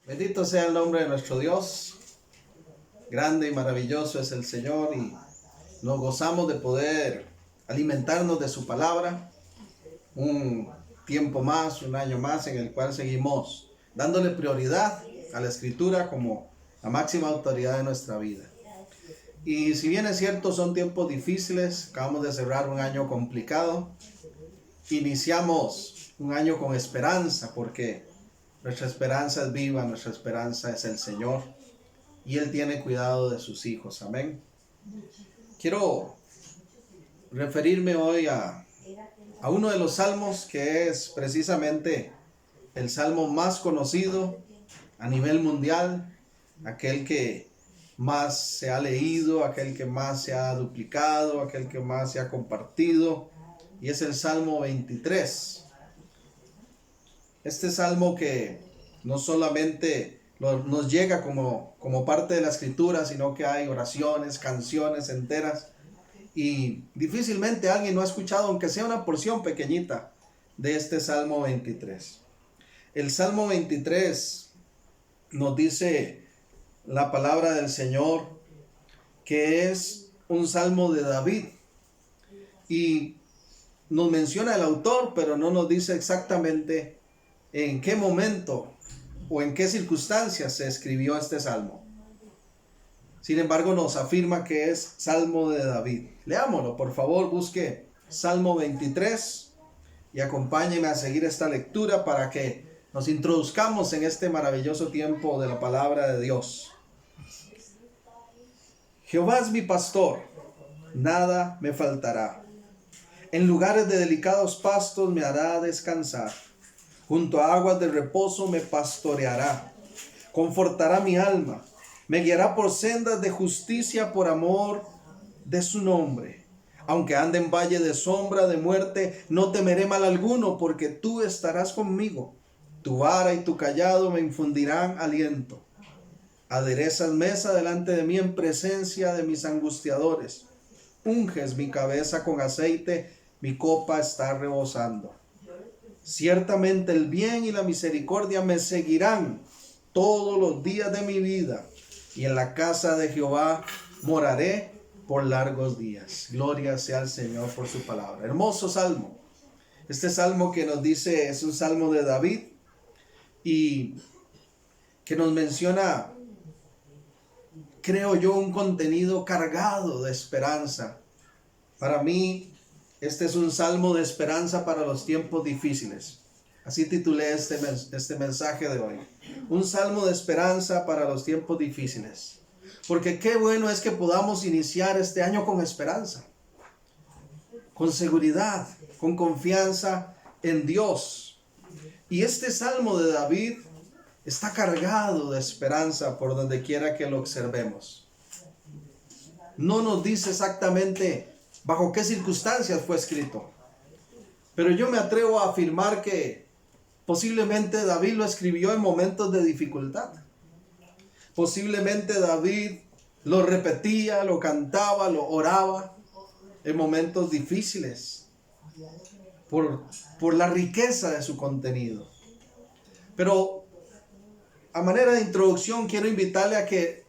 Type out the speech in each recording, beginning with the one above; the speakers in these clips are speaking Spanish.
Bendito sea el nombre de nuestro Dios. Grande y maravilloso es el Señor y nos gozamos de poder alimentarnos de su palabra. Un tiempo más, un año más en el cual seguimos dándole prioridad a la Escritura como la máxima autoridad de nuestra vida. Y si bien es cierto, son tiempos difíciles, acabamos de cerrar un año complicado, iniciamos un año con esperanza porque nuestra esperanza es viva, nuestra esperanza es el Señor y Él tiene cuidado de sus hijos. Amén. Quiero referirme hoy a uno de los salmos que es precisamente el salmo más conocido a nivel mundial, aquel que más se ha leído, aquel que más se ha duplicado, aquel que más se ha compartido, y es el Salmo 23. Este salmo que no solamente nos llega como parte de la escritura, sino que hay oraciones, canciones enteras, y difícilmente alguien no ha escuchado, aunque sea una porción pequeñita, de este Salmo 23. El Salmo 23 nos dice la palabra del Señor que es un salmo de David, y nos menciona el autor, pero no nos dice exactamente en qué momento o en qué circunstancias se escribió este salmo. Sin embargo, nos afirma que es salmo de David. Leámoslo, por favor, busque Salmo 23 y acompáñeme a seguir esta lectura para que nos introduzcamos en este maravilloso tiempo de la palabra de Dios. Jehová es mi pastor, nada me faltará. En lugares de delicados pastos me hará descansar. Junto a aguas de reposo me pastoreará. Confortará mi alma. Me guiará por sendas de justicia por amor de su nombre. Aunque ande en valle de sombra de muerte, no temeré mal alguno, porque tú estarás conmigo. Tu vara y tu cayado me infundirán aliento. Aderezas mesa delante de mí en presencia de mis angustiadores. Unges mi cabeza con aceite, mi copa está rebosando. Ciertamente el bien y la misericordia me seguirán todos los días de mi vida, y en la casa de Jehová moraré por largos días. Gloria sea al Señor por su palabra. Hermoso salmo. Este salmo que nos dice es un salmo de David y que nos menciona, creo yo, un contenido cargado de esperanza. Para mí, este es un salmo de esperanza para los tiempos difíciles. Así titulé este mensaje de hoy. Un salmo de esperanza para los tiempos difíciles. Porque qué bueno es que podamos iniciar este año con esperanza, con seguridad, con confianza en Dios. Y este salmo de David está cargado de esperanza por donde quiera que lo observemos. No nos dice exactamente bajo qué circunstancias fue escrito, pero yo me atrevo a afirmar que posiblemente David lo escribió en momentos de dificultad. Posiblemente David lo repetía, lo cantaba, lo oraba en momentos difíciles por la riqueza de su contenido. Pero a manera de introducción quiero invitarle a que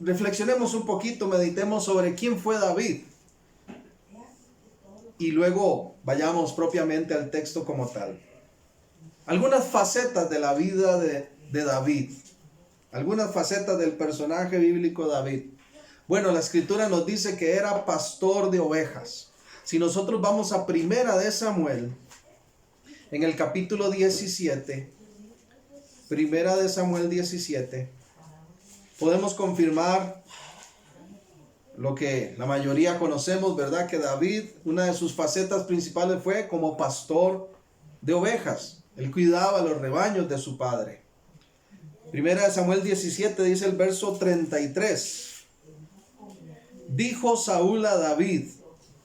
reflexionemos un poquito, meditemos sobre quién fue David y luego vayamos propiamente al texto como tal. Algunas facetas de la vida de David, algunas facetas del personaje bíblico David. Bueno, la escritura nos dice que era pastor de ovejas. Si nosotros vamos a Primera de Samuel, en el capítulo 17, Primera de Samuel 17, podemos confirmar lo que la mayoría conocemos, ¿verdad? Que David, una de sus facetas principales fue como pastor de ovejas. Él cuidaba los rebaños de su padre. Primera de Samuel 17 dice el verso 33. Dijo Saúl a David,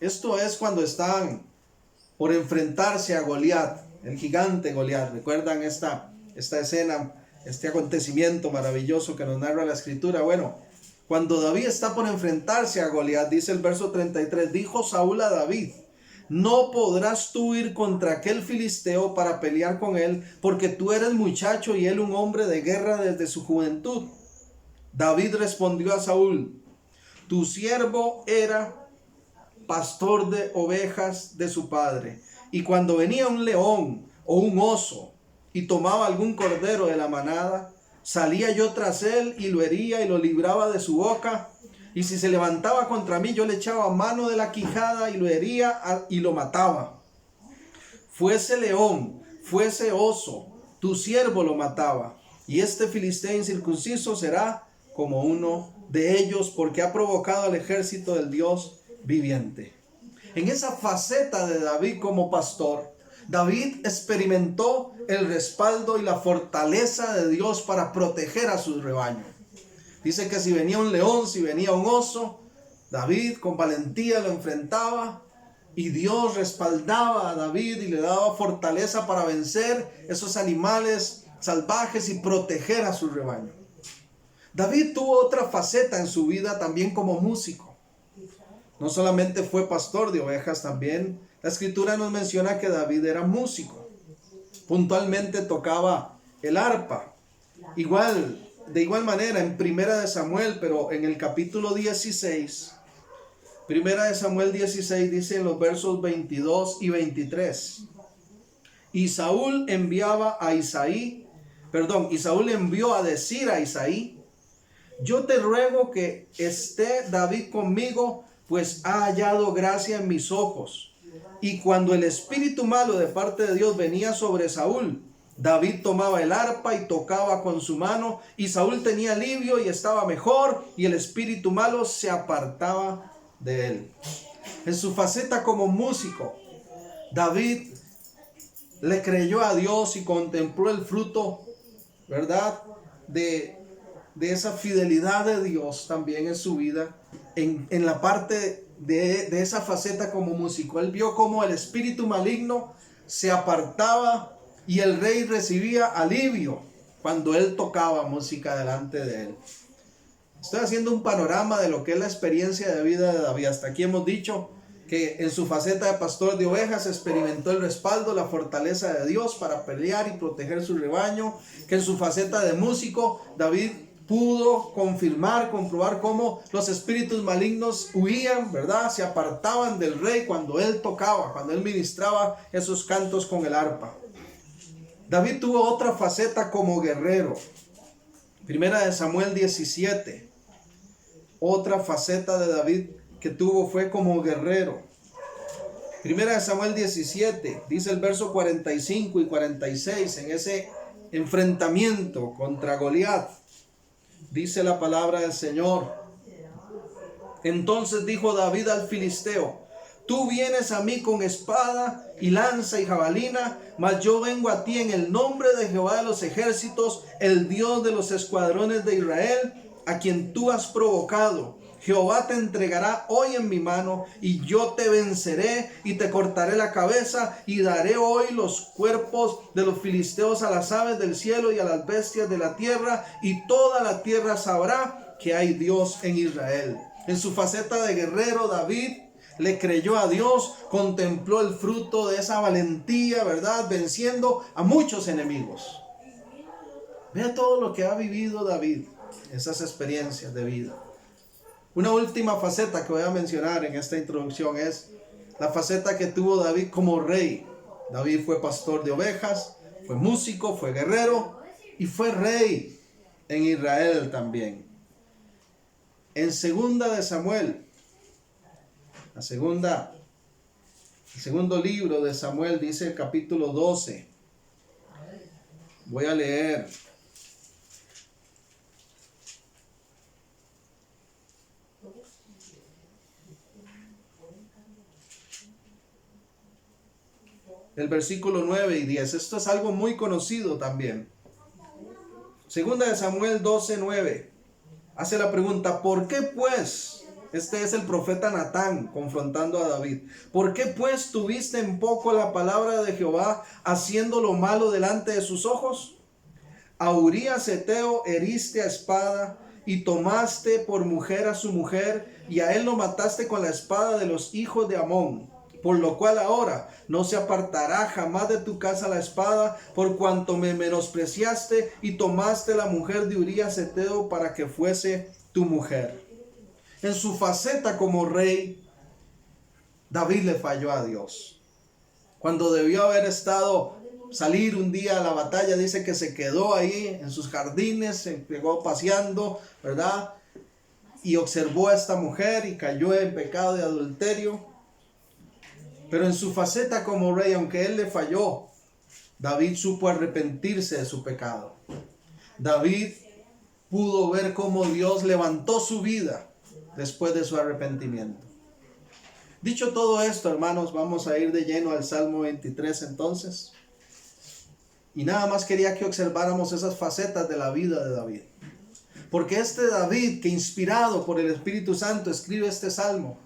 esto es cuando están por enfrentarse a Goliat, el gigante Goliat. ¿Recuerdan esta escena, este acontecimiento maravilloso que nos narra la escritura? Bueno, cuando David está por enfrentarse a Goliat, dice el verso 33, dijo Saúl a David, no podrás tú ir contra aquel filisteo para pelear con él, porque tú eres muchacho y él un hombre de guerra desde su juventud. David respondió a Saúl: tu siervo era pastor de ovejas de su padre, y cuando venía un león o un oso y tomaba algún cordero de la manada, salía yo tras él y lo hería y lo libraba de su boca. Y si se levantaba contra mí, yo le echaba mano de la quijada y lo hería y lo mataba. Fuese león, fuese oso, tu siervo lo mataba. Y este filisteo incircunciso será como uno de ellos, porque ha provocado al ejército del Dios viviente. En esa faceta de David como pastor, David experimentó el respaldo y la fortaleza de Dios para proteger a su rebaño. Dice que si venía un león, si venía un oso, David con valentía lo enfrentaba y Dios respaldaba a David y le daba fortaleza para vencer esos animales salvajes y proteger a su rebaño. David tuvo otra faceta en su vida también como músico. No solamente fue pastor de ovejas, también la escritura nos menciona que David era músico. Puntualmente tocaba el arpa. De igual manera en Primera de Samuel, pero en el capítulo 16, Primera de Samuel 16 dice en los versos 22 y 23. Y Saúl envió a decir a Isaí: yo te ruego que esté David conmigo, pues ha hallado gracia en mis ojos. Y cuando el espíritu malo de parte de Dios venía sobre Saúl, David tomaba el arpa y tocaba con su mano, y Saúl tenía alivio y estaba mejor, y el espíritu malo se apartaba de él. En su faceta como músico, David le creyó a Dios y contempló el fruto, ¿verdad?, de esa fidelidad de Dios también en su vida, en la parte de esa faceta como músico. Él vio cómo el espíritu maligno se apartaba y el rey recibía alivio cuando él tocaba música delante de él. Estoy haciendo un panorama de lo que es la experiencia de vida de David. Hasta aquí hemos dicho que en su faceta de pastor de ovejas experimentó el respaldo, la fortaleza de Dios para pelear y proteger su rebaño. Que en su faceta de músico, David pudo comprobar cómo los espíritus malignos huían, ¿verdad? Se apartaban del rey cuando él tocaba, cuando él ministraba esos cantos con el arpa. David tuvo otra faceta como guerrero. Primera de Samuel 17. Otra faceta de David que tuvo fue como guerrero. Primera de Samuel 17, dice el verso 45 y 46, en ese enfrentamiento contra Goliat. Dice la palabra del Señor: entonces dijo David al filisteo: tú vienes a mí con espada y lanza y jabalina, mas yo vengo a ti en el nombre de Jehová de los ejércitos, el Dios de los escuadrones de Israel, a quien tú has provocado. Jehová te entregará hoy en mi mano, y yo te venceré y te cortaré la cabeza, y daré hoy los cuerpos de los filisteos a las aves del cielo y a las bestias de la tierra, y toda la tierra sabrá que hay Dios en Israel. En su faceta de guerrero, David le creyó a Dios, contempló el fruto de esa valentía, ¿verdad?, venciendo a muchos enemigos. Vea todo lo que ha vivido David, esas experiencias de vida. Una última faceta que voy a mencionar en esta introducción es la faceta que tuvo David como rey. David fue pastor de ovejas, fue músico, fue guerrero y fue rey en Israel también. En segunda de Samuel, el segundo libro de Samuel, dice el capítulo 12. Voy a leer. El versículo 9 y 10. Esto es algo muy conocido también. Segunda de Samuel 12, 9. Hace la pregunta: ¿por qué pues? Este es el profeta Natán confrontando a David. ¿Por qué pues tuviste en poco la palabra de Jehová, haciendo lo malo delante de sus ojos? A Urías Heteo heriste a espada, y tomaste por mujer a su mujer, y a él lo mataste con la espada de los hijos de Amón. por lo cual ahora no se apartará jamás de tu casa la espada, por cuanto me menospreciaste y tomaste la mujer de Urías Heteo para que fuese tu mujer. En su faceta como rey, David le falló a Dios. Cuando debió haber salir un día a la batalla, dice que se quedó ahí en sus jardines, se pegó paseando, ¿verdad? Y observó a esta mujer y cayó en pecado de adulterio. Pero en su faceta como rey, aunque él le falló, David supo arrepentirse de su pecado. David pudo ver cómo Dios levantó su vida después de su arrepentimiento. Dicho todo esto, hermanos, vamos a ir de lleno al Salmo 23 entonces. Y nada más quería que observáramos esas facetas de la vida de David. Porque este David, que inspirado por el Espíritu Santo escribe este salmo,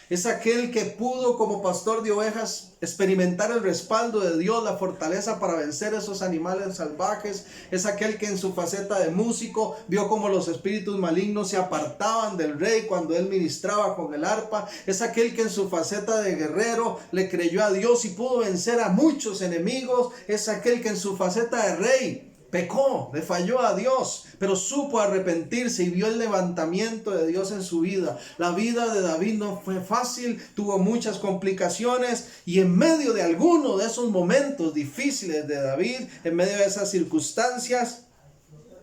es aquel que pudo como pastor de ovejas experimentar el respaldo de Dios, la fortaleza para vencer esos animales salvajes. Es aquel que en su faceta de músico vio como los espíritus malignos se apartaban del rey cuando él ministraba con el arpa. Es aquel que en su faceta de guerrero le creyó a Dios y pudo vencer a muchos enemigos. Es aquel que en su faceta de rey pecó, le falló a Dios, pero supo arrepentirse y vio el levantamiento de Dios en su vida. La vida de David no fue fácil, tuvo muchas complicaciones, y en medio de alguno de esos momentos difíciles de David, en medio de esas circunstancias,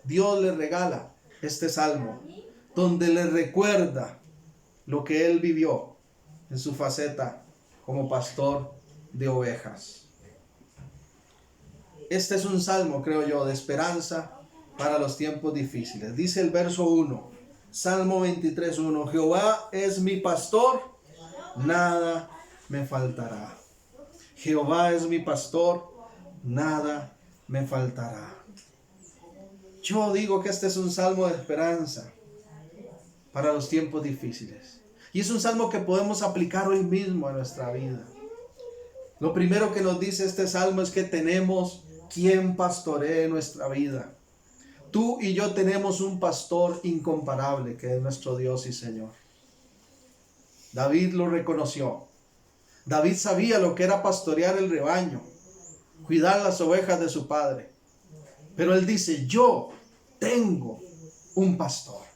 Dios le regala este salmo, donde le recuerda lo que él vivió en su faceta como pastor de ovejas. Este es un salmo, creo yo, de esperanza para los tiempos difíciles. Dice el verso 1, Salmo 23:1, Jehová es mi pastor, nada me faltará. Jehová es mi pastor, nada me faltará. Yo digo que este es un salmo de esperanza para los tiempos difíciles. Y es un salmo que podemos aplicar hoy mismo a nuestra vida. Lo primero que nos dice este salmo es que tenemos quien pastoree nuestra vida. Tú y yo tenemos un pastor incomparable que es nuestro Dios y Señor. David lo reconoció. David sabía lo que era pastorear el rebaño, cuidar las ovejas de su padre. Pero él dice, yo tengo un pastor.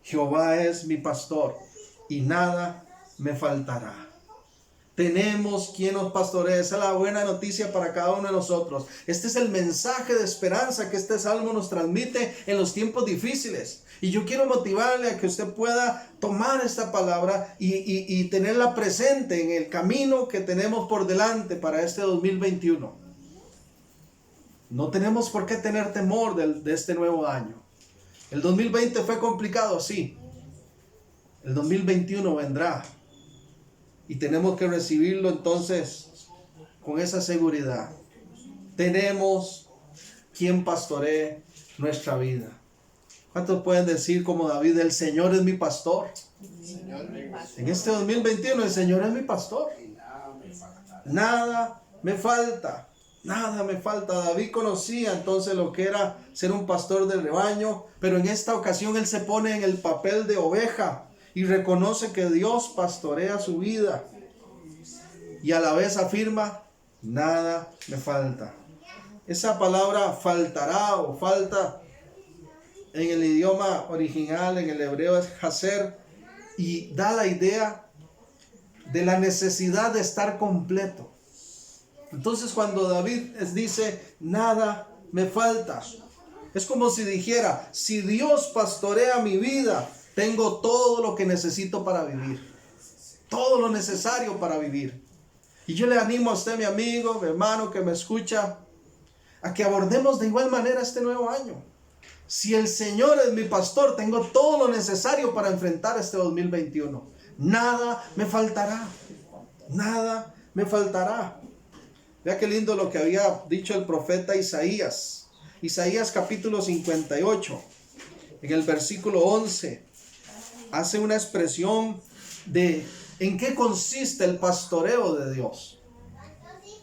Jehová es mi pastor y nada me faltará. Tenemos quien nos pastoree. Esa es la buena noticia para cada uno de nosotros. Este es el mensaje de esperanza que este salmo nos transmite en los tiempos difíciles. Y yo quiero motivarle a que usted pueda tomar esta palabra y tenerla presente en el camino que tenemos por delante para este 2021. No tenemos por qué tener temor de este nuevo año. El 2020 fue complicado, sí. El 2021 vendrá. Y tenemos que recibirlo entonces con esa seguridad. Tenemos quien pastoree nuestra vida. ¿Cuántos pueden decir como David, el Señor es mi pastor? En este 2021 el Señor es mi pastor. Nada me falta. Nada me falta. David conocía entonces lo que era ser un pastor del rebaño, pero en esta ocasión él se pone en el papel de oveja y reconoce que Dios pastorea su vida. Y a la vez afirma, nada me falta. Esa palabra faltará o falta en el idioma original, en el hebreo es haser, y da la idea de la necesidad de estar completo. Entonces cuando David dice, nada me falta, es como si dijera, si Dios pastorea mi vida, tengo todo lo que necesito para vivir. Todo lo necesario para vivir. Y yo le animo a usted, mi amigo, mi hermano que me escucha, a que abordemos de igual manera este nuevo año. Si el Señor es mi pastor, tengo todo lo necesario para enfrentar este 2021. Nada me faltará. Nada me faltará. Vea qué lindo lo que había dicho el profeta Isaías. Isaías capítulo 58, en el versículo 11. Hace una expresión de en qué consiste el pastoreo de Dios.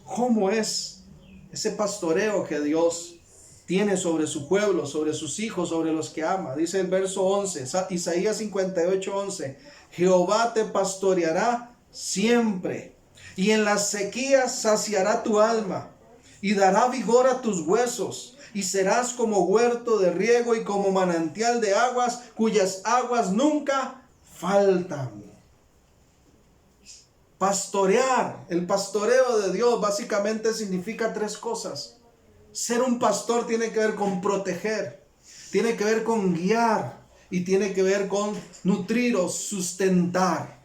¿Cómo es ese pastoreo que Dios tiene sobre su pueblo, sobre sus hijos, sobre los que ama? Dice el verso 11, Isaías 58, 11. Jehová te pastoreará siempre. Y en las sequías saciará tu alma y dará vigor a tus huesos. Y serás como huerto de riego y como manantial de aguas, cuyas aguas nunca faltan. Pastorear, el pastoreo de Dios básicamente significa tres cosas. Ser un pastor tiene que ver con proteger, tiene que ver con guiar y tiene que ver con nutrir o sustentar.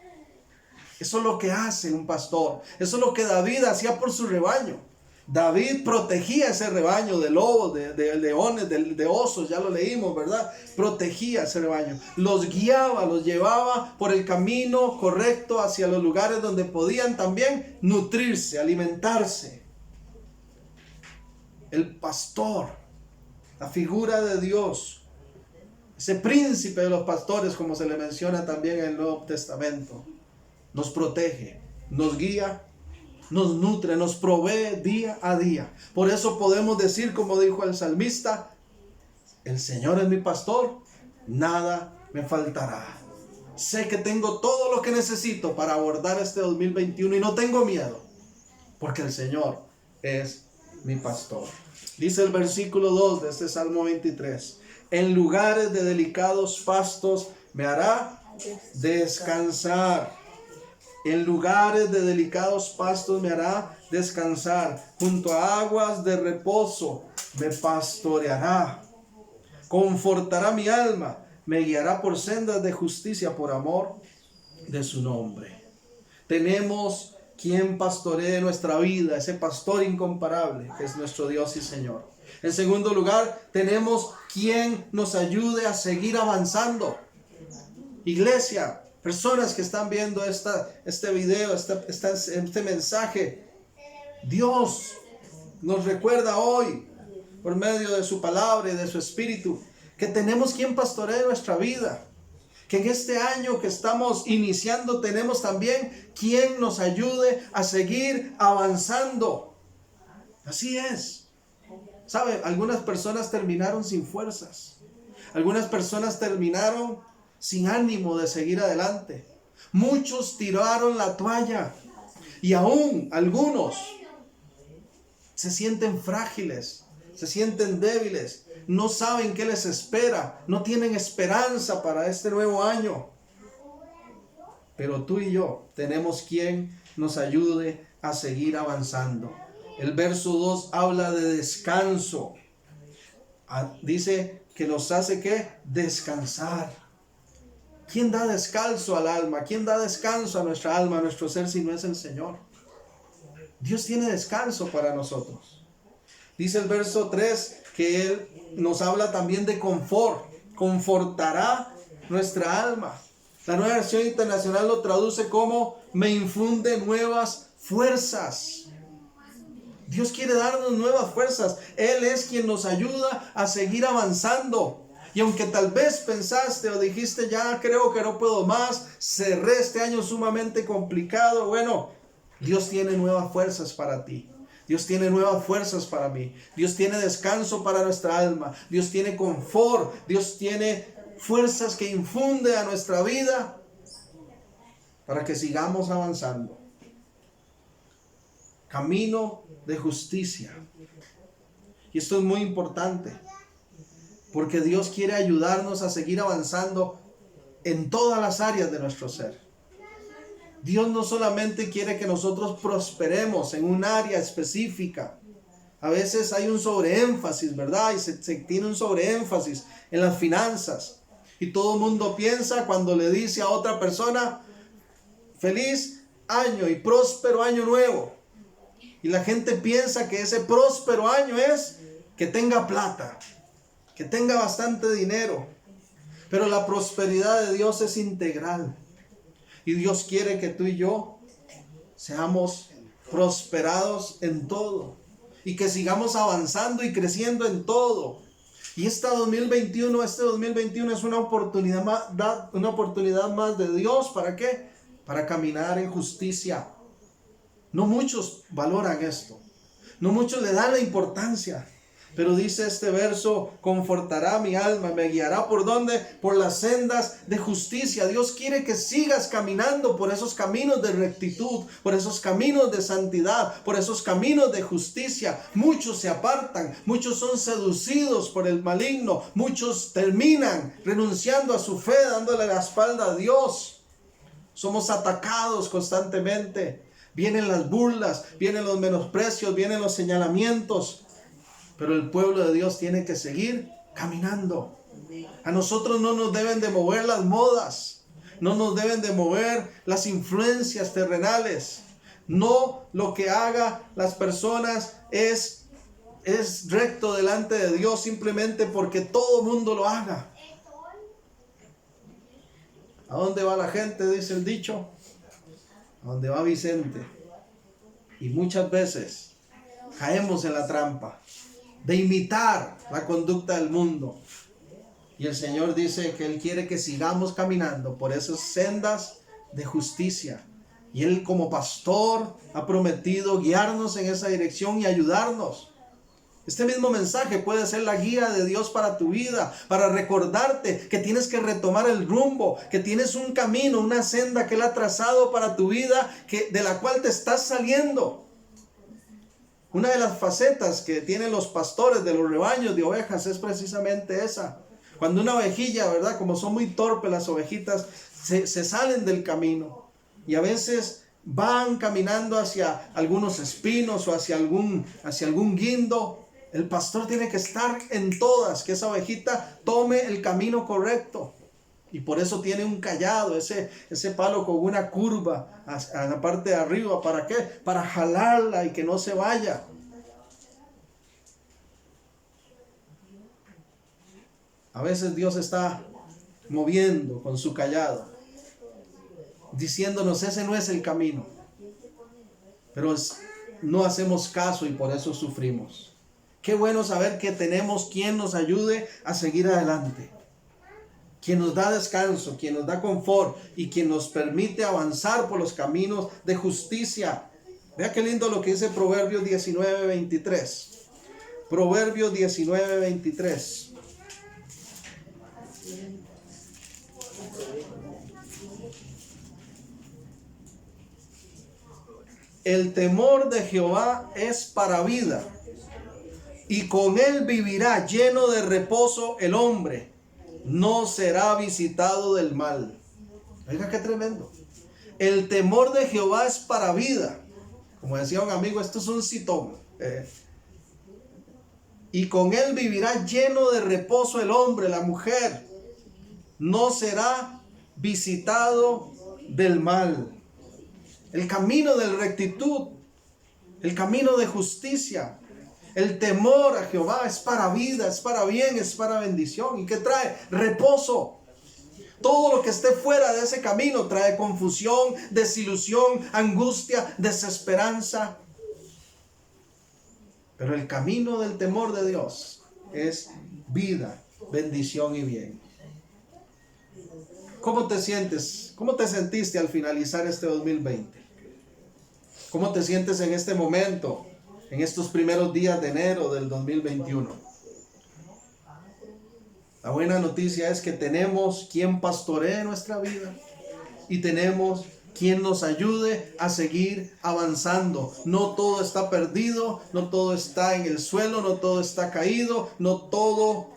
Eso es lo que hace un pastor. Eso es lo que David hacía por su rebaño. David protegía ese rebaño de lobos, de leones, de osos, ya lo leímos, ¿verdad? Protegía ese rebaño, los guiaba, los llevaba por el camino correcto hacia los lugares donde podían también nutrirse, alimentarse. El pastor, la figura de Dios, ese príncipe de los pastores, como se le menciona también en el Nuevo Testamento, nos protege, nos guía, nos nutre, nos provee día a día. Por eso podemos decir, como dijo el salmista, el Señor es mi pastor, nada me faltará. Sé que tengo todo lo que necesito para abordar este 2021 y no tengo miedo, porque el Señor es mi pastor. Dice el versículo 2 de este Salmo 23, en lugares de delicados pastos me hará descansar. En lugares de delicados pastos me hará descansar. Junto a aguas de reposo me pastoreará. Confortará mi alma. Me guiará por sendas de justicia por amor de su nombre. Tenemos quien pastoree nuestra vida, ese pastor incomparable que es nuestro Dios y Señor. En segundo lugar, tenemos quien nos ayude a seguir avanzando. Iglesia, personas que están viendo este video, este mensaje, Dios nos recuerda hoy, por medio de su palabra y de su espíritu, que tenemos quien pastoree nuestra vida. Que en este año que estamos iniciando tenemos también quien nos ayude a seguir avanzando. Así es. ¿Sabe? Algunas personas terminaron sin fuerzas. Algunas personas terminaron sin ánimo de seguir adelante. Muchos tiraron la toalla y aún algunos se sienten frágiles, se sienten débiles, no saben qué les espera, no tienen esperanza para este nuevo año. Pero tú y yo tenemos quien nos ayude a seguir avanzando. El verso 2 habla de descanso. Dice que nos hace ¿qué? Descansar. ¿Quién da descanso al alma? ¿Quién da descanso a nuestra alma, a nuestro ser, si no es el Señor? Dios tiene descanso para nosotros. Dice el verso 3 que Él nos habla también de confort. Confortará nuestra alma. La Nueva Versión Internacional lo traduce como me infunde nuevas fuerzas. Dios quiere darnos nuevas fuerzas. Él es quien nos ayuda a seguir avanzando. Y aunque tal vez pensaste o dijiste, ya creo que no puedo más, cerré este año sumamente complicado, bueno, Dios tiene nuevas fuerzas para ti. Dios tiene nuevas fuerzas para mí. Dios tiene descanso para nuestra alma. Dios tiene confort. Dios tiene fuerzas que infunde a nuestra vida para que sigamos avanzando. Camino de justicia. Y esto es muy importante, porque Dios quiere ayudarnos a seguir avanzando en todas las áreas de nuestro ser. Dios no solamente quiere que nosotros prosperemos en un área específica. A veces hay un sobreénfasis, ¿verdad? Y se tiene un sobreénfasis en las finanzas. Y todo el mundo piensa cuando le dice a otra persona, feliz año y próspero año nuevo. Y la gente piensa que ese próspero año es que tenga plata, que tenga bastante dinero. Pero la prosperidad de Dios es integral. Y Dios quiere que tú y yo seamos prosperados en todo. Y que sigamos avanzando y creciendo en todo. Y este 2021 es una oportunidad más de Dios. ¿Para qué? Para caminar en justicia. No muchos valoran esto. No muchos le dan la importancia. Pero dice este verso, confortará mi alma, me guiará ¿por dónde? Por las sendas de justicia. Dios quiere que sigas caminando por esos caminos de rectitud, por esos caminos de santidad, por esos caminos de justicia. Muchos se apartan, muchos son seducidos por el maligno, muchos terminan renunciando a su fe, dándole la espalda a Dios. Somos atacados constantemente. Vienen las burlas, vienen los menosprecios, vienen los señalamientos. Pero el pueblo de Dios tiene que seguir caminando. A nosotros no nos deben de mover las modas. No nos deben de mover las influencias terrenales. No lo que haga las personas es recto delante de Dios simplemente porque todo el mundo lo haga. ¿A dónde va la gente? Dice el dicho. A dónde va Vicente. Y muchas veces caemos en la trampa de imitar la conducta del mundo. Y el Señor dice que Él quiere que sigamos caminando por esas sendas de justicia. Y Él como pastor ha prometido guiarnos en esa dirección y ayudarnos. Este mismo mensaje puede ser la guía de Dios para tu vida, para recordarte que tienes que retomar el rumbo, que tienes un camino, una senda que Él ha trazado para tu vida, de la cual te estás saliendo. Una de las facetas que tienen los pastores de los rebaños de ovejas es precisamente esa. Cuando una ovejilla, ¿verdad? Como son muy torpes las ovejitas, se salen del camino. Y a veces van caminando hacia algunos espinos o hacia algún guindo. El pastor tiene que estar en todas, que esa ovejita tome el camino correcto. Y por eso tiene un cayado, ese palo con una curva a la parte de arriba. ¿Para qué? Para jalarla y que no se vaya. A veces Dios está moviendo con su cayado, diciéndonos ese no es el camino. Pero no hacemos caso y por eso sufrimos. Qué bueno saber que tenemos quien nos ayude a seguir adelante. Quien nos da descanso, quien nos da confort y quien nos permite avanzar por los caminos de justicia. Vea qué lindo lo que dice Proverbios 19:23. Proverbios 19:23. El temor de Jehová es para vida, y con él vivirá lleno de reposo el hombre. No será visitado del mal. Oiga, qué tremendo. El temor de Jehová es para vida. Como decía un amigo, esto es un citón. Y con él vivirá lleno de reposo el hombre, la mujer. No será visitado del mal. El camino de rectitud, el camino de justicia. El temor a Jehová es para vida, es para bien, es para bendición. ¿Y qué trae? Reposo. Todo lo que esté fuera de ese camino trae confusión, desilusión, angustia, desesperanza. Pero el camino del temor de Dios es vida, bendición y bien. ¿Cómo te sientes? ¿Cómo te sentiste al finalizar este 2020? ¿Cómo te sientes en este momento? En estos primeros días de enero del 2021. La buena noticia es que tenemos quien pastoree nuestra vida y tenemos quien nos ayude a seguir avanzando. No todo está perdido, no todo está en el suelo, no todo está caído, no todo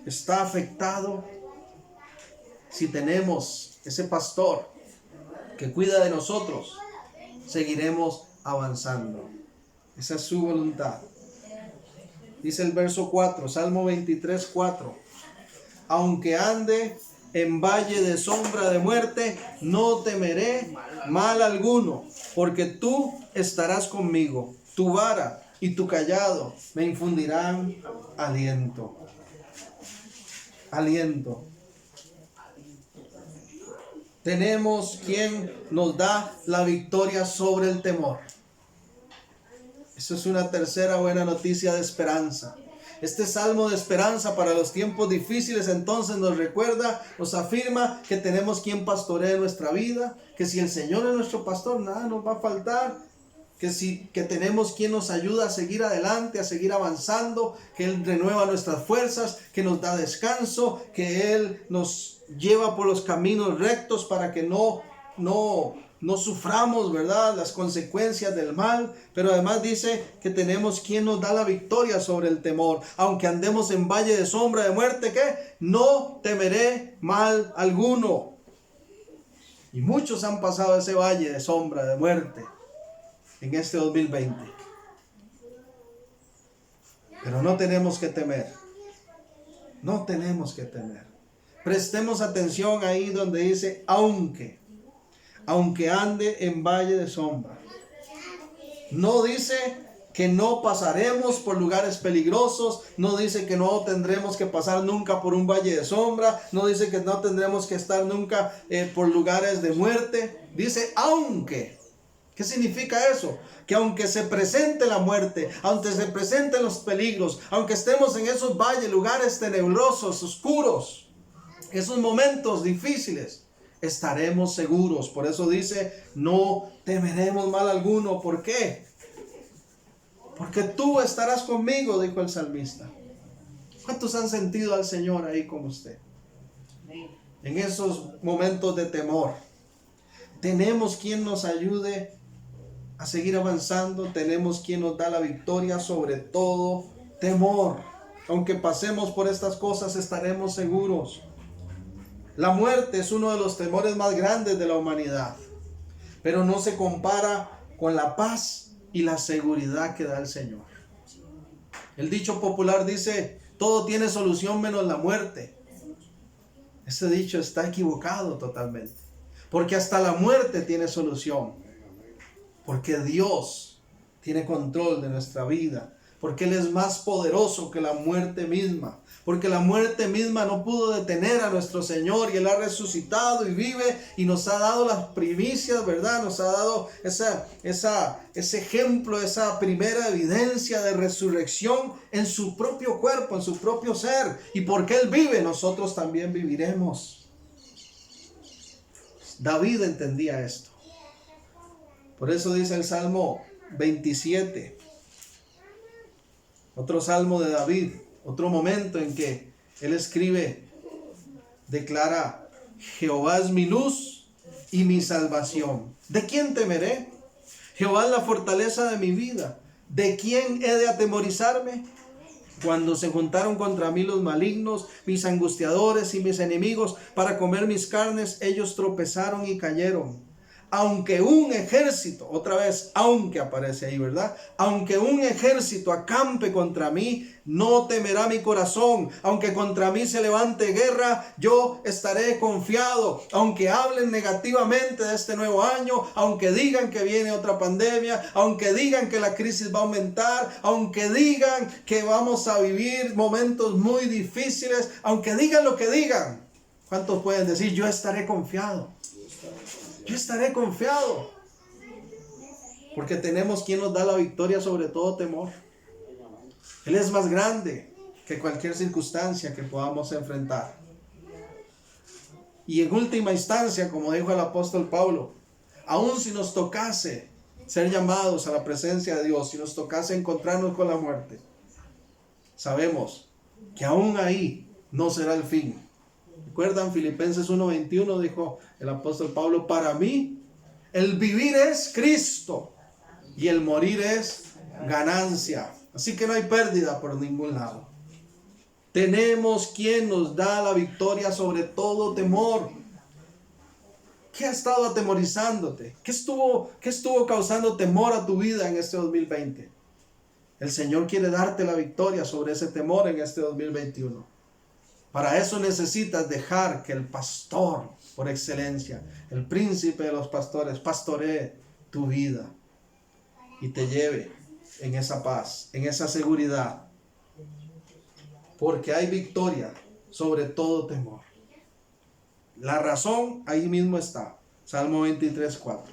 está afectado. Si tenemos ese pastor que cuida de nosotros, seguiremos avanzando. Esa es su voluntad. Dice el verso 4, Salmo 23, 4. Aunque ande en valle de sombra de muerte, no temeré mal alguno, porque tú estarás conmigo. Tu vara y tu cayado me infundirán aliento. Aliento. Tenemos quien nos da la victoria sobre el temor. Eso es una tercera buena noticia de esperanza. Este salmo de esperanza para los tiempos difíciles entonces nos recuerda, nos afirma que tenemos quien pastoree nuestra vida, que si el Señor es nuestro pastor, nada nos va a faltar, que tenemos quien nos ayuda a seguir adelante, a seguir avanzando, que Él renueva nuestras fuerzas, que nos da descanso, que Él nos lleva por los caminos rectos para que no suframos, ¿verdad?, las consecuencias del mal. Pero además dice que tenemos quien nos da la victoria sobre el temor. Aunque andemos en valle de sombra de muerte, ¿qué? No temeré mal alguno. Y muchos han pasado ese valle de sombra de muerte en este 2020. Pero no tenemos que temer. No tenemos que temer. Prestemos atención ahí donde dice aunque ande en valle de sombra. No dice que no pasaremos por lugares peligrosos, no dice que no tendremos que pasar nunca por un valle de sombra, no dice que no tendremos que estar nunca por lugares de muerte. Dice aunque. ¿Qué significa eso? Que aunque se presente la muerte, aunque se presenten los peligros, aunque estemos en esos valles, lugares tenebrosos, oscuros, esos momentos difíciles, estaremos seguros. Por eso dice, no temeremos mal alguno. ¿Por qué? Porque tú estarás conmigo, dijo el salmista. ¿Cuántos han sentido al Señor ahí con usted? En esos momentos de temor. Tenemos quien nos ayude a seguir avanzando. Tenemos quien nos da la victoria sobre todo temor. Aunque pasemos por estas cosas, estaremos seguros. La muerte es uno de los temores más grandes de la humanidad, pero no se compara con la paz y la seguridad que da el Señor. El dicho popular dice, todo tiene solución menos la muerte. Ese dicho está equivocado totalmente, porque hasta la muerte tiene solución, porque Dios tiene control de nuestra vida, porque Él es más poderoso que la muerte misma, porque la muerte misma no pudo detener a nuestro Señor, y Él ha resucitado y vive y nos ha dado las primicias, ¿verdad? Nos ha dado ese ejemplo, esa primera evidencia de resurrección en su propio cuerpo, en su propio ser. Y porque Él vive, nosotros también viviremos. David entendía esto. Por eso dice el Salmo 27, otro salmo de David, otro momento en que él escribe, declara, Jehová es mi luz y mi salvación. ¿De quién temeré? Jehová es la fortaleza de mi vida. ¿De quién he de atemorizarme? Cuando se juntaron contra mí los malignos, mis angustiadores y mis enemigos, para comer mis carnes, ellos tropezaron y cayeron. Aunque un ejército, otra vez, aunque aparece ahí, ¿verdad? Aunque un ejército acampe contra mí, no temerá mi corazón. Aunque contra mí se levante guerra, yo estaré confiado. Aunque hablen negativamente de este nuevo año, aunque digan que viene otra pandemia, aunque digan que la crisis va a aumentar, aunque digan que vamos a vivir momentos muy difíciles, aunque digan lo que digan, ¿cuántos pueden decir, yo estaré confiado? Yo estaré confiado, porque tenemos quien nos da la victoria sobre todo temor. Él es más grande que cualquier circunstancia que podamos enfrentar. Y en última instancia, como dijo el apóstol Pablo, aun si nos tocase ser llamados a la presencia de Dios, si nos tocase encontrarnos con la muerte, sabemos que aún ahí no será el fin. ¿Recuerdan? Filipenses 1:21 dijo el apóstol Pablo, para mí el vivir es Cristo y el morir es ganancia. Así que no hay pérdida por ningún lado. Tenemos quien nos da la victoria sobre todo temor. ¿Qué ha estado atemorizándote? ¿Qué estuvo causando temor a tu vida en este 2020? El Señor quiere darte la victoria sobre ese temor en este 2021. Para eso necesitas dejar que el pastor por excelencia, el príncipe de los pastores, pastoree tu vida y te lleve en esa paz, en esa seguridad. Porque hay victoria sobre todo temor. La razón ahí mismo está. Salmo 23:4.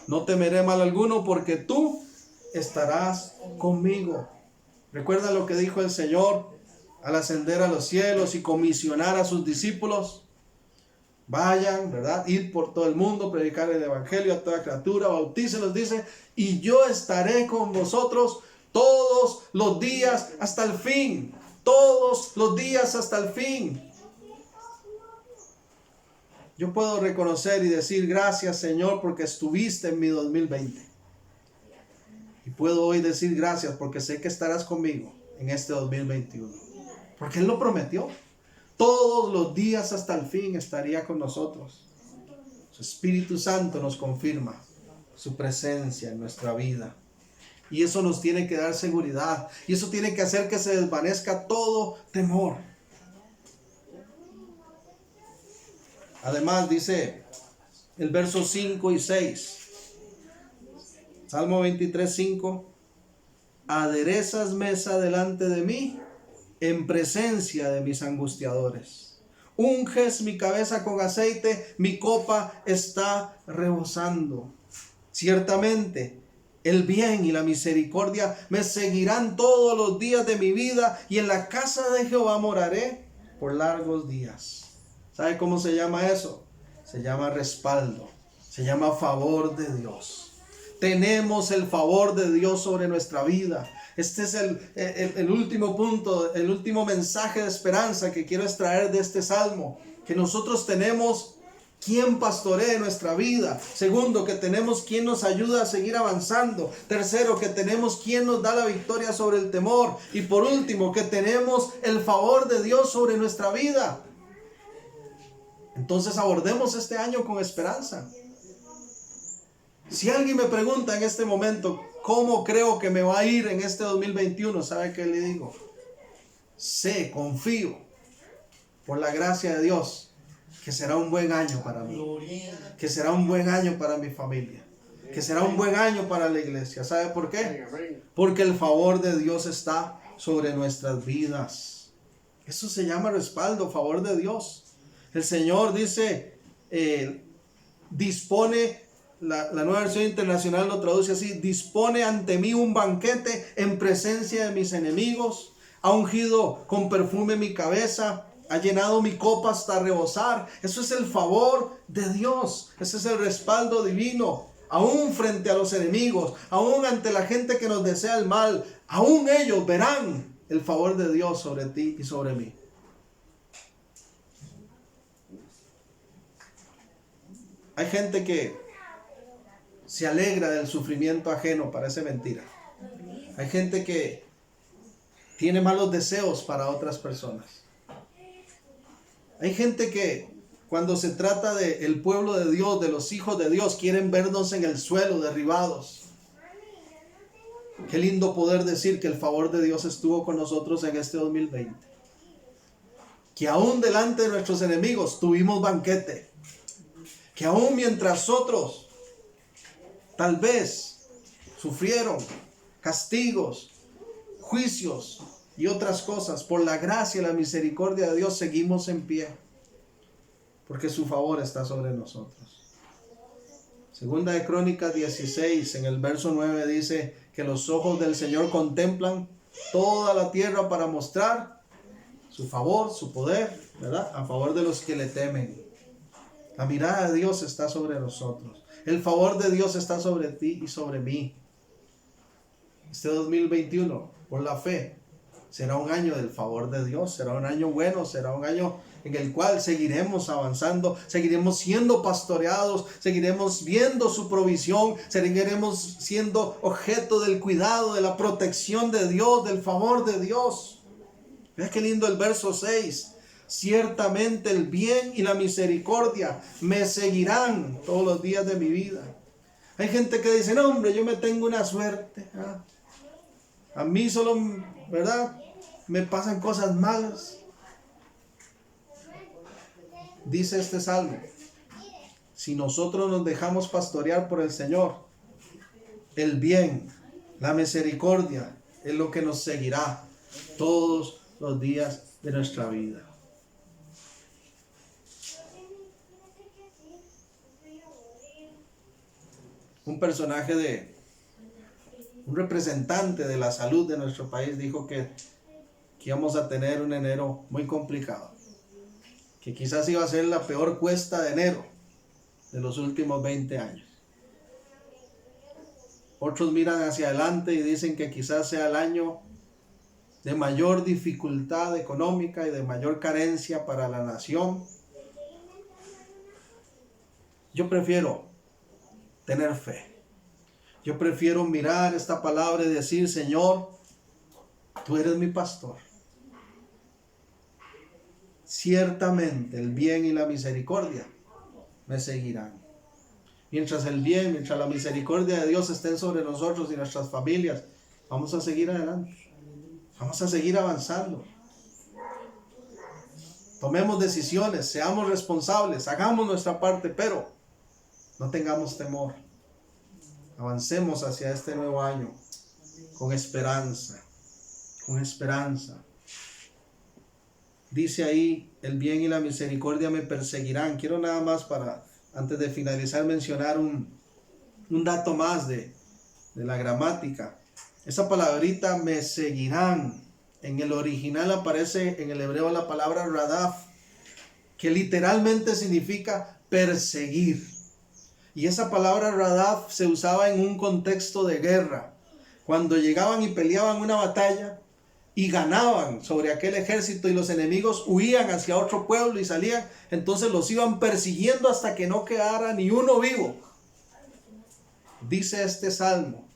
No temeré mal alguno porque tú estarás conmigo. ¿Recuerda lo que dijo el Señor al ascender a los cielos y comisionar a sus discípulos? Vayan, ¿verdad? Ir por todo el mundo, predicar el evangelio a toda criatura, bautícelos, dice, y yo estaré con vosotros todos los días hasta el fin. Todos los días hasta el fin. Yo puedo reconocer y decir gracias, Señor, porque estuviste en mi 2020. Y puedo hoy decir gracias porque sé que estarás conmigo en este 2021. Porque Él lo prometió. Todos los días hasta el fin estaría con nosotros. Su Espíritu Santo nos confirma su presencia en nuestra vida. Y eso nos tiene que dar seguridad. Y eso tiene que hacer que se desvanezca todo temor. Además dice el verso 5 y 6. Salmo 23, 5. Aderezas mesa delante de mí en presencia de mis angustiadores. Unges mi cabeza con aceite, mi copa está rebosando. Ciertamente, el bien y la misericordia me seguirán todos los días de mi vida, y en la casa de Jehová moraré por largos días. ¿Sabe cómo se llama eso? Se llama respaldo, se llama favor de Dios. Tenemos el favor de Dios sobre nuestra vida. Este es el último punto, el último mensaje de esperanza que quiero extraer de este salmo. Que nosotros tenemos quien pastoree nuestra vida. Segundo, que tenemos quien nos ayuda a seguir avanzando. Tercero, que tenemos quien nos da la victoria sobre el temor. Y por último, que tenemos el favor de Dios sobre nuestra vida. Entonces abordemos este año con esperanza. Si alguien me pregunta en este momento, ¿cómo creo que me va a ir en este 2021? ¿Sabe qué le digo? Sé, confío, por la gracia de Dios, que será un buen año para mí. Que será un buen año para mi familia. Que será un buen año para la iglesia. ¿Sabe por qué? Porque el favor de Dios está sobre nuestras vidas. Eso se llama respaldo, favor de Dios. El Señor dice, dispone. La Nueva Versión Internacional lo traduce así: dispone ante mí un banquete en presencia de mis enemigos, ha ungido con perfume mi cabeza, ha llenado mi copa hasta rebosar. Eso es el favor de Dios, ese es el respaldo divino, aún frente a los enemigos, aún ante la gente que nos desea el mal, aún ellos verán el favor de Dios sobre ti y sobre mí. Hay gente que se alegra del sufrimiento ajeno, parece mentira. Hay gente que tiene malos deseos para otras personas. Hay gente que cuando se trata del pueblo de Dios, de los hijos de Dios, quieren vernos en el suelo, derribados. Qué lindo poder decir que el favor de Dios estuvo con nosotros en este 2020. Que aún delante de nuestros enemigos tuvimos banquete. Que aún mientras otros tal vez sufrieron castigos, juicios y otras cosas, por la gracia y la misericordia de Dios seguimos en pie, porque su favor está sobre nosotros. Segunda de Crónicas 16, en el verso 9 dice que los ojos del Señor contemplan toda la tierra para mostrar su favor, su poder, ¿verdad? A favor de los que le temen. La mirada de Dios está sobre nosotros. El favor de Dios está sobre ti y sobre mí. Este 2021, por la fe, será un año del favor de Dios. Será un año bueno, será un año en el cual seguiremos avanzando, seguiremos siendo pastoreados, seguiremos viendo su provisión, seguiremos siendo objeto del cuidado, de la protección de Dios, del favor de Dios. Vea qué lindo el verso 6. Ciertamente el bien y la misericordia me seguirán todos los días de mi vida. Hay gente que dice, no hombre, yo me tengo una suerte. A mí solo, ¿verdad? Me pasan cosas malas. Dice este salmo, si nosotros nos dejamos pastorear por el Señor, el bien, la misericordia es lo que nos seguirá todos los días de nuestra vida. Un personaje un representante de la salud de nuestro país dijo que íbamos a tener un enero muy complicado. que quizás iba a ser la peor cuesta de enero de los últimos 20 años. Otros miran hacia adelante y dicen que quizás sea el año de mayor dificultad económica y de mayor carencia para la nación. Yo prefiero tener fe. Yo prefiero mirar esta palabra y decir: Señor, tú eres mi pastor. Ciertamente el bien y la misericordia me seguirán. Mientras el bien, mientras la misericordia de Dios estén sobre nosotros y nuestras familias, vamos a seguir adelante. Vamos a seguir avanzando. Tomemos decisiones, seamos responsables, hagamos nuestra parte, pero no tengamos temor. Avancemos hacia este nuevo año con esperanza, con esperanza. Dice ahí: el bien y la misericordia me perseguirán. Quiero nada más, para antes de finalizar, mencionar un dato más de la gramática. Esa palabrita me seguirán, en el original aparece en el hebreo la palabra radaf, que literalmente significa perseguir. Y esa palabra radaf se usaba en un contexto de guerra. Cuando llegaban y peleaban una batalla y ganaban sobre aquel ejército y los enemigos huían hacia otro pueblo y salían, entonces los iban persiguiendo hasta que no quedara ni uno vivo. Dice este salmo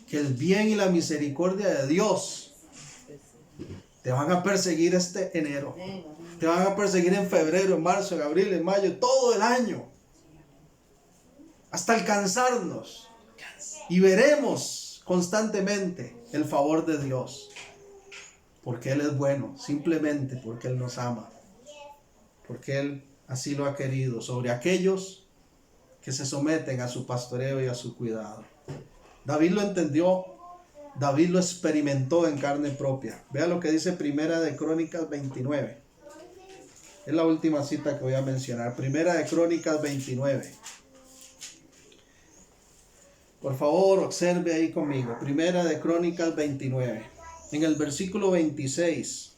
que el bien y la misericordia de Dios te van a perseguir este enero, te van a perseguir en febrero, en marzo, en abril, en mayo, todo el año, hasta alcanzarnos, y veremos constantemente el favor de Dios, porque Él es bueno, simplemente porque Él nos ama, porque Él así lo ha querido, sobre aquellos que se someten a su pastoreo y a su cuidado. David lo entendió, David lo experimentó en carne propia. Vea lo que dice Primera de Crónicas 29. Es la última cita que voy a mencionar. Primera de Crónicas 29. Por favor, observe ahí conmigo. Primera de Crónicas 29. En el versículo 26.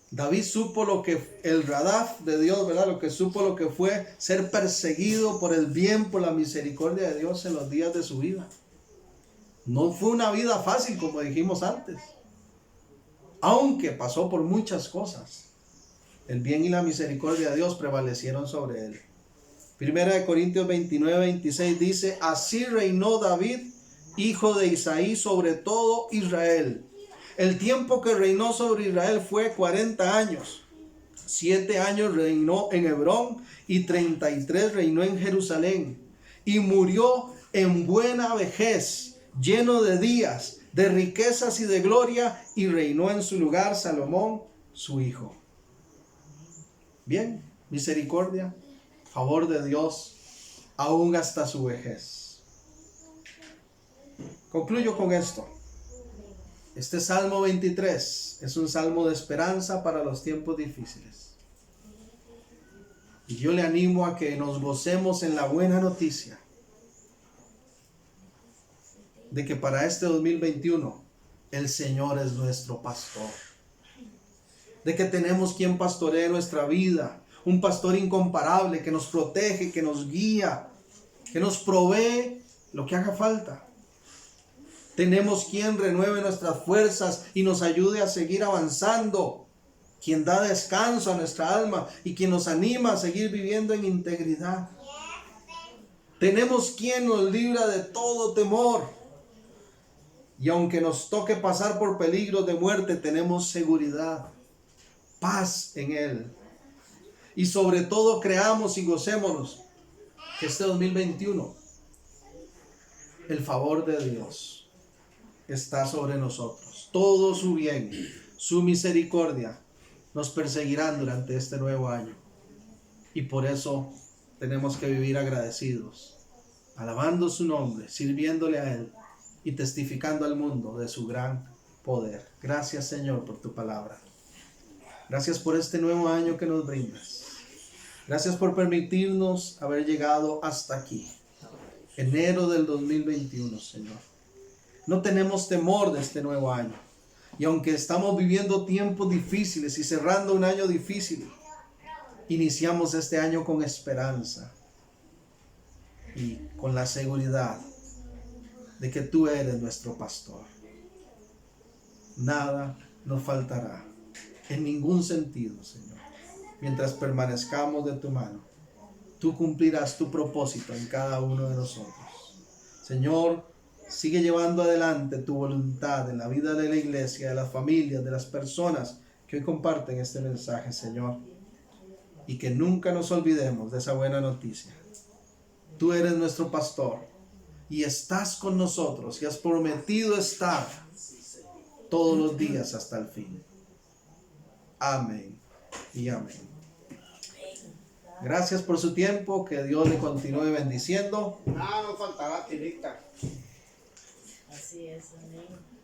David supo lo que el radaf de Dios, ¿verdad? Lo que supo lo que fue ser perseguido por el bien, por la misericordia de Dios en los días de su vida. No fue una vida fácil, como dijimos antes. Aunque pasó por muchas cosas, el bien y la misericordia de Dios prevalecieron sobre él. Primera de Corintios 29, 26 dice: así reinó David, hijo de Isaí, sobre todo Israel. El tiempo que reinó sobre Israel fue 40 años. 7 años reinó en Hebrón y 33 reinó en Jerusalén. Y murió en buena vejez, lleno de días, de riquezas y de gloria, y reinó en su lugar Salomón, su hijo. Bien, misericordia, favor de Dios, aún hasta su vejez. Concluyo con esto. Este Salmo 23 es un salmo de esperanza para los tiempos difíciles. Y yo le animo a que nos gocemos en la buena noticia de que para este 2021 el Señor es nuestro pastor. De que tenemos quien pastoree nuestra vida, un pastor incomparable que nos protege, que nos guía, que nos provee lo que haga falta. Tenemos quien renueve nuestras fuerzas y nos ayude a seguir avanzando, quien da descanso a nuestra alma y quien nos anima a seguir viviendo en integridad. Tenemos quien nos libra de todo temor. Y aunque nos toque pasar por peligros de muerte, tenemos seguridad, paz en Él. Y sobre todo creamos y gocémonos que este 2021, el favor de Dios está sobre nosotros. Todo su bien, su misericordia nos perseguirán durante este nuevo año. Y por eso tenemos que vivir agradecidos, alabando su nombre, sirviéndole a Él y testificando al mundo de su gran poder. Gracias, Señor, por tu palabra. Gracias por este nuevo año que nos brindas. Gracias por permitirnos haber llegado hasta aquí. Enero del 2021, Señor. No tenemos temor de este nuevo año. Y aunque estamos viviendo tiempos difíciles y cerrando un año difícil, iniciamos este año con esperanza y con la seguridad de que tú eres nuestro pastor. Nada nos faltará en ningún sentido, Señor. Mientras permanezcamos de tu mano, tú cumplirás tu propósito en cada uno de nosotros. Señor, sigue llevando adelante tu voluntad en la vida de la iglesia, de las familias, de las personas que hoy comparten este mensaje, Señor. Y que nunca nos olvidemos de esa buena noticia. Tú eres nuestro pastor y estás con nosotros y has prometido estar todos los días hasta el fin. Amén y amén. Gracias por su tiempo, que Dios le continúe bendiciendo. Nada nos faltará, Tinita. Así es, amén.